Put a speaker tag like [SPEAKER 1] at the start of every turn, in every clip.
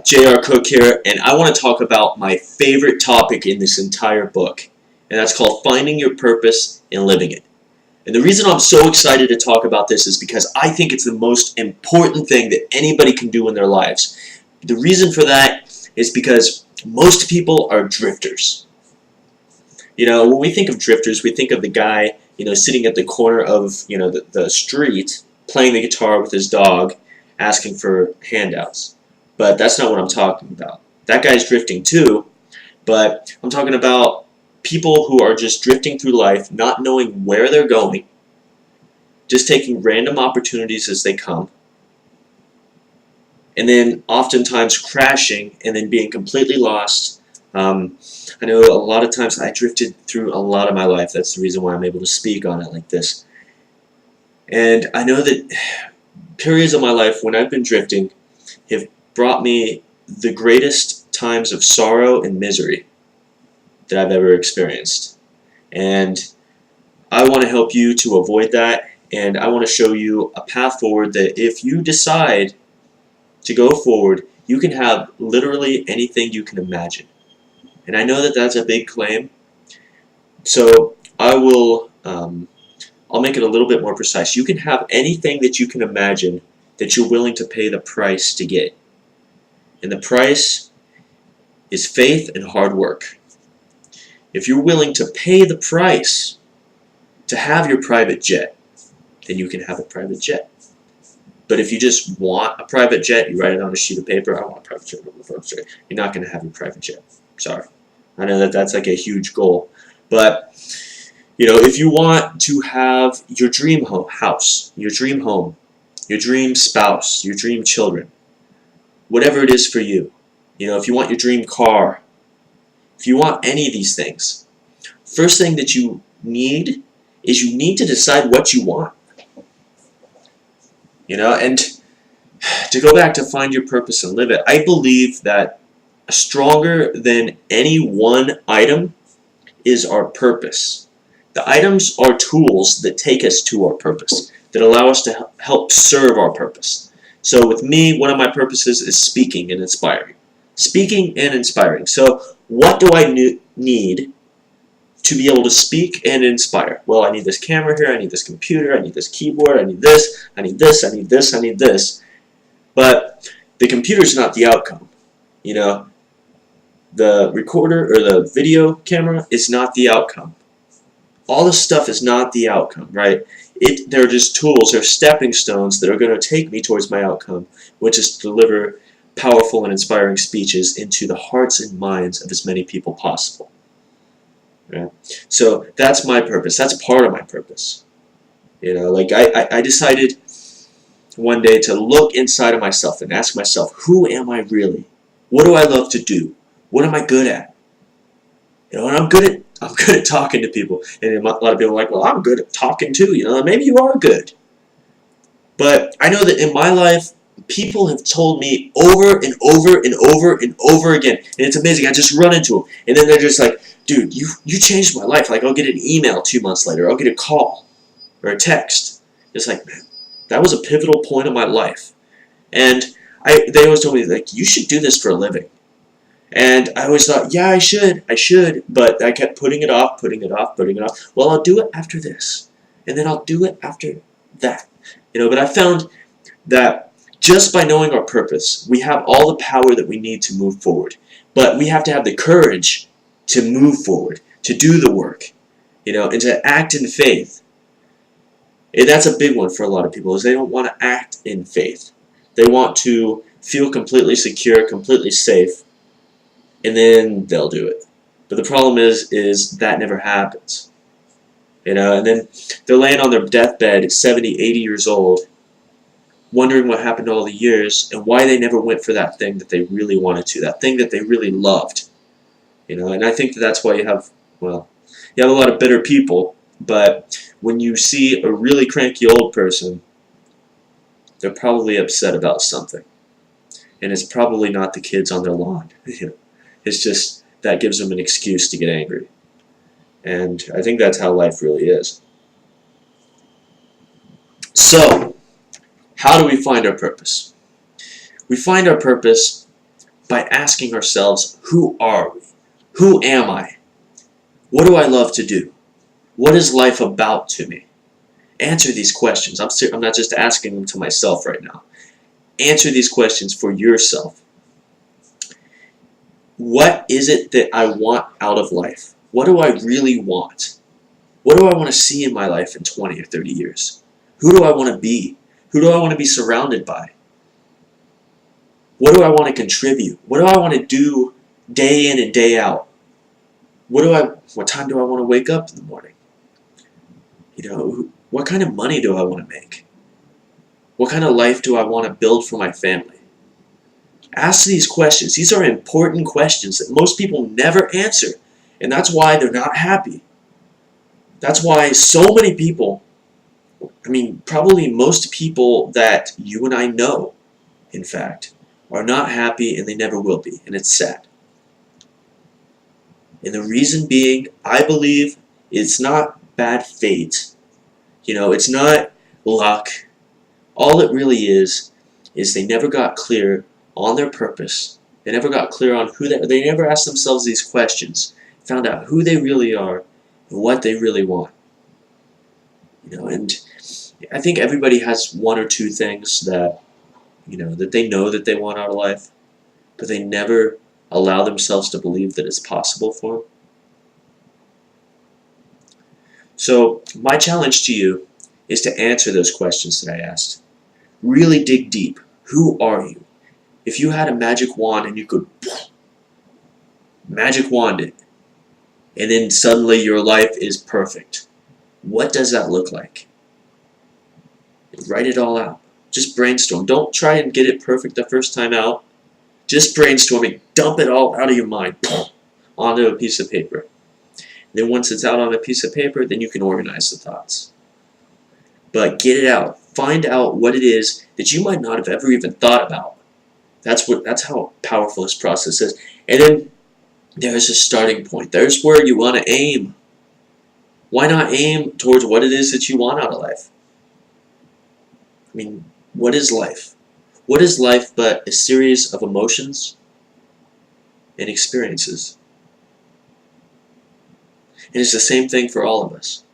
[SPEAKER 1] J.R. Cook here, and I want to talk about my favorite topic in this entire book, and that's called Finding Your Purpose and Living It. And the reason I'm so excited to talk about this is because I think it's the most important thing that anybody can do in their lives. The reason for that is because most people are drifters. When we think of drifters, we think of the guy, sitting at the corner of, the street, playing the guitar with his dog, asking for handouts. But that's not what I'm talking about. That guy's drifting too, but I'm talking about people who are just drifting through life, not knowing where they're going, just taking random opportunities as they come, and then oftentimes crashing and then being completely lost. I know a lot of times I drifted through a lot of my life. That's the reason why I'm able to speak on it like this. And I know that periods of my life when I've been drifting have brought me the greatest times of sorrow and misery that I've ever experienced. And I want to help you to avoid that, and I want to show you a path forward that if you decide to go forward, you can have literally anything you can imagine. And I know that that's a big claim, so I'll make it a little bit more precise. You can have anything that you can imagine that you're willing to pay the price to get. And the price is faith and hard work. If you're willing to pay the price to have your private jet, then you can have a private jet. But if you just want a private jet, you write it on a sheet of paper, I want a private jet, you're not going to have your private jet. Sorry. I know that that's like a huge goal. But, if you want to have your dream house, your dream home, your dream spouse, your dream children, whatever it is for you, if you want your dream car, if you want any of these things, first thing that you need is you need to decide what you want. And to go back to find your purpose and live it, I believe that stronger than any one item is our purpose. The items are tools that take us to our purpose, that allow us to help serve our purpose. So with me, one of my purposes is speaking and inspiring. Speaking and inspiring. So what do I need to be able to speak and inspire? Well, I need this camera here, I need this computer, I need this keyboard, I need this, I need this, I need this, I need this. But the computer's not the outcome. The recorder or the video camera is not the outcome. All this stuff is not the outcome, right? They're just tools, they're stepping stones that are going to take me towards my outcome, which is to deliver powerful and inspiring speeches into the hearts and minds of as many people possible. Right? So that's my purpose. That's part of my purpose. I decided one day to look inside of myself and ask myself, who am I really? What do I love to do? What am I good at? And I'm good at talking to people. And a lot of people are like, well, I'm good at talking too. Maybe you are good. But I know that in my life, people have told me over and over and over and over again, and it's amazing. I just run into them, and then they're just like, dude, you changed my life. Like, I'll get an email 2 months later. I'll get a call or a text. It's like, man, that was a pivotal point of my life. And they always told me, like, you should do this for a living. And I always thought, yeah, I should, but I kept putting it off. Well, I'll do it after this, and then I'll do it after that. But I found that just by knowing our purpose, we have all the power that we need to move forward. But we have to have the courage to move forward, to do the work, and to act in faith. And that's a big one for a lot of people, is they don't want to act in faith. They want to feel completely secure, completely safe, and then they'll do it. But the problem is that never happens. And then they're laying on their deathbed at 70, 80 years old, wondering what happened all the years and why they never went for that thing that they really wanted to, that thing that they really loved. And I think that's why you have a lot of bitter people, but when you see a really cranky old person, they're probably upset about something. And it's probably not the kids on their lawn. It's just that gives them an excuse to get angry. And I think that's how life really is. So, how do we find our purpose? We find our purpose by asking ourselves, who are we? Who am I? What do I love to do? What is life about to me? Answer these questions. I'm not just asking them to myself right now. Answer these questions for yourself. What is it that I want out of life? What do I really want? What do I want to see in my life in 20 or 30 years? Who do I want to be? Who do I want to be surrounded by? What do I want to contribute? What do I want to do day in and day out? What time do I want to wake up in the morning? What kind of money do I want to make? What kind of life do I want to build for my family? Ask these questions. These are important questions that most people never answer, and that's why they're not happy. That's why so many people, probably most people that you and I know, in fact, are not happy, and they never will be, and it's sad. And the reason being, I believe, it's not bad fate. It's not luck. All it really is they never got clear on their purpose. They never got clear on they never asked themselves these questions, found out who they really are and what they really want. And I think everybody has one or two things that they know that they want out of life, but they never allow themselves to believe that it's possible for them. So my challenge to you is to answer those questions that I asked. Really dig deep. Who are you? If you had a magic wand and you could magic wand it, and then suddenly your life is perfect, what does that look like? Write it all out. Just brainstorm. Don't try and get it perfect the first time out. Just brainstorming. Dump it all out of your mind onto a piece of paper. Then once it's out on a piece of paper, then you can organize the thoughts. But get it out. Find out what it is that you might not have ever even thought about. That's how powerful this process is. And then there's a starting point. There's where you want to aim. Why not aim towards what it is that you want out of life? What is life? What is life but a series of emotions and experiences? And it's the same thing for all of us.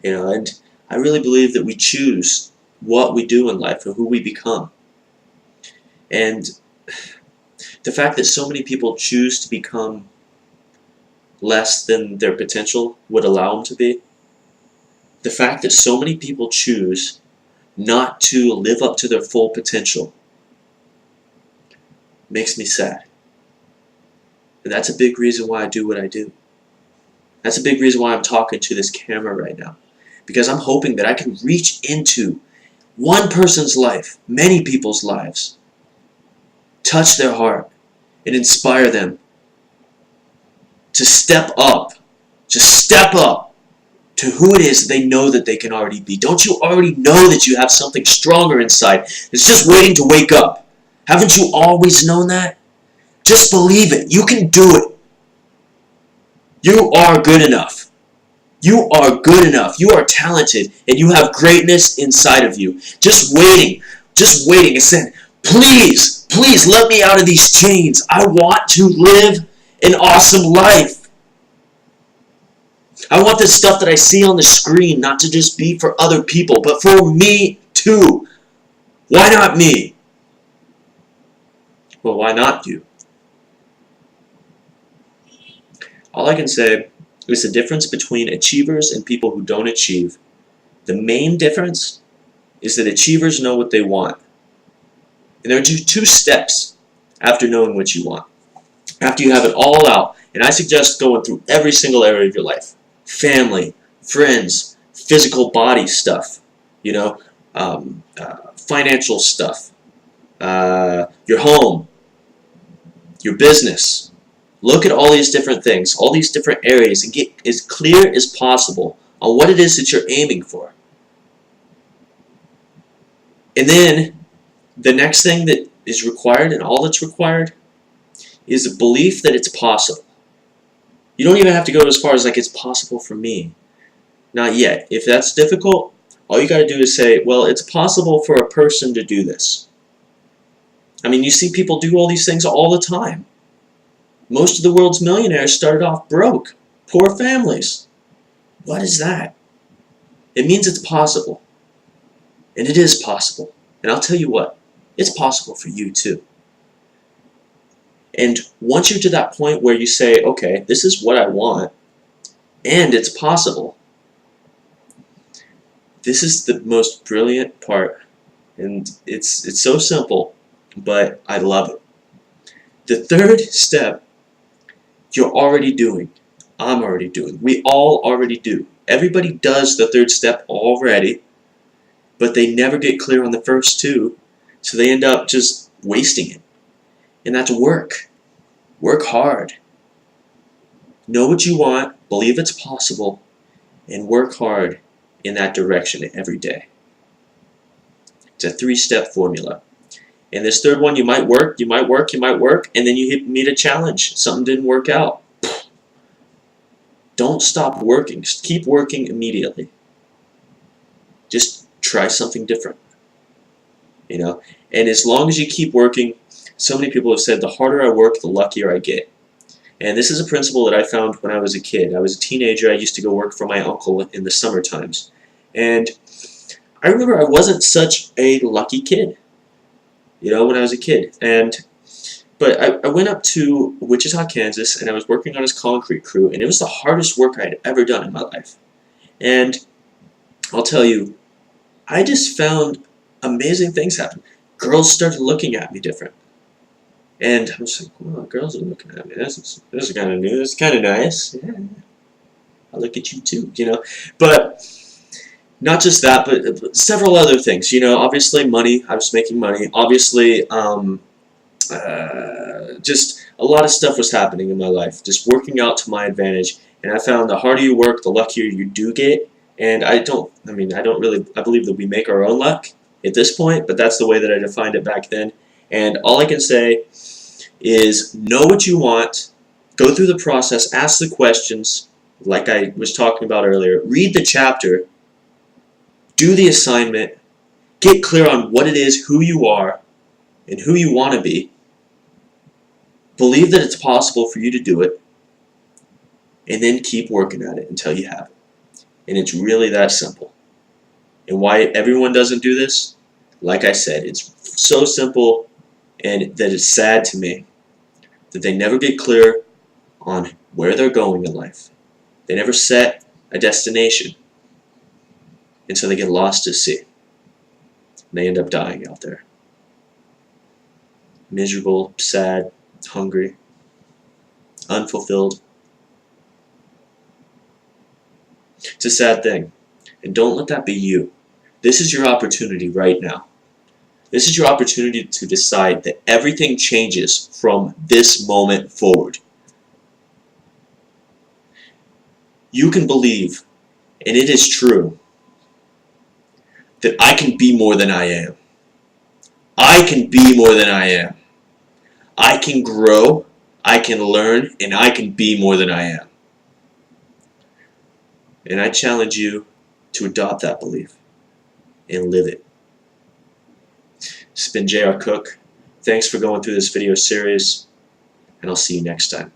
[SPEAKER 1] And I really believe that we choose what we do in life and who we become. And the fact that so many people choose to become less than their potential would allow them to be, the fact that so many people choose not to live up to their full potential makes me sad. And that's a big reason why I do what I do. That's a big reason why I'm talking to this camera right now. Because I'm hoping that I can reach into one person's life, many people's lives, touch their heart, and inspire them to step up, to who it is that they know that they can already be. Don't you already know that you have something stronger inside that's just waiting to wake up? Haven't you always known that? Just believe it. You can do it. You are good enough. You are good enough. You are talented, and you have greatness inside of you. Just waiting and saying, please, please let me out of these chains. I want to live an awesome life. I want this stuff that I see on the screen not to just be for other people, but for me too. Why not me? Well, why not you? All I can say is the difference between achievers and people who don't achieve. The main difference is that achievers know what they want. And there are two steps after knowing what you want. After you have it all out, and I suggest going through every single area of your life. Family, friends, physical body stuff, financial stuff, your home, your business. Look at all these different things, all these different areas, and get as clear as possible on what it is that you're aiming for. And then the next thing that is required, and all that's required, is the belief that it's possible. You don't even have to go as far as it's possible for me. Not yet. If that's difficult, all you got to do is say, well, it's possible for a person to do this. I mean, you see people do all these things all the time. Most of the world's millionaires started off broke, poor families. What is that? It means it's possible. And it is possible. And I'll tell you what, it's possible for you too. And once you're to that point where you say, okay, this is what I want, and it's possible, this is the most brilliant part. And it's so simple, but I love it. The third step, you're already doing. I'm already doing. We all already do. Everybody does the third step already, but they never get clear on the first two, so they end up just wasting it. And that's work. Work hard. Know what you want, believe it's possible, and work hard in that direction every day. It's a 3-step formula. And this third one, you might work, and then you meet a challenge. Something didn't work out. Don't stop working. Just keep working immediately. Just try something different. You know? And as long as you keep working, so many people have said the harder I work, the luckier I get. And this is a principle that I found when I was a kid. I was a teenager. I used to go work for my uncle in the summer times. And I remember I wasn't such a lucky kid, you know, when I was a kid. But I went up to Wichita, Kansas, and I was working on his concrete crew, and it was the hardest work I had ever done in my life. And I'll tell you, I just found amazing things happen. Girls started looking at me different. And I was like, well, girls are looking at me. This is kind of new. This is kind of nice. Yeah. I look at you too, you know. But not just that, but several other things. You know, obviously money. I was making money. Obviously, just a lot of stuff was happening in my life, just working out to my advantage. And I found the harder you work, the luckier you do get. And I believe that we make our own luck at this point, but that's the way that I defined it back then. And all I can say is know what you want, go through the process, ask the questions, like I was talking about earlier, read the chapter, do the assignment, get clear on what it is, who you are, and who you want to be. Believe that it's possible for you to do it, and then keep working at it until you have it. And it's really that simple. And why everyone doesn't do this? Like I said, it's so simple, and that it's sad to me that they never get clear on where they're going in life. They never set a destination, and so they get lost at sea. And they end up dying out there. Miserable, sad, hungry, unfulfilled. It's a sad thing. And don't let that be you. This is your opportunity right now. This is your opportunity to decide that everything changes from this moment forward. You can believe, and it is true, that I can be more than I am. I can be more than I am. I can grow, I can learn, and I can be more than I am. And I challenge you to adopt that belief and live it. It's been J.R. Cook. Thanks for going through this video series, and I'll see you next time.